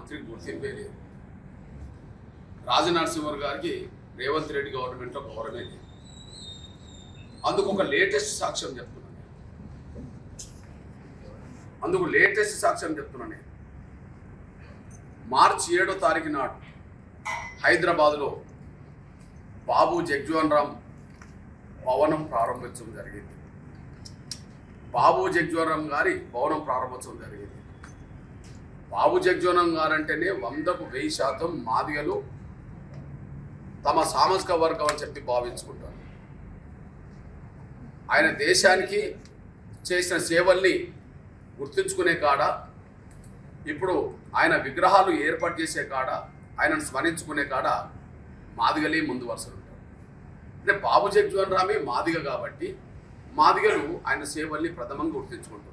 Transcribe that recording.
మంత్రికి గుర్తింపే లేదు. రాజనరసింహన్ గారికి రేవంత్ రెడ్డి గవర్నమెంట్లో గౌరవమే లేదు. అందుకు ఒక లేటెస్ట్ సాక్ష్యం చెప్తున్నాను నేను. మార్చి 7వ తారీఖు నాడు హైదరాబాద్లో బాబు జగ్జీవన్ రామ్ భవనం ప్రారంభోత్సవం జరిగింది. బాబు జగ్జీవన్ రామ్ గారి భవనం ప్రారంభోత్సవం జరిగింది. బాబు జగ్జీవన్ రామ్ గారు అంటేనే 100కు 1000% మాదిగలు తమ సామాజిక వర్గం అని చెప్పి భావించుకుంటారు. ఆయన దేశానికి చేసిన సేవల్ని గుర్తుంచుకునే కాడ, ఇప్పుడు ఆయన విగ్రహాలు ఏర్పాటు చేసే కాడ, ఆయనను స్మరించుకునే కాడ మాదిగలే ముందు వరుసలు ఉంటారు. అంటే బాబు జగ్జీవన్ రామే మాదిగ కాబట్టి మాదిగలు ఆయన సేవల్ని ప్రథమంగా గుర్తించుకుంటారు.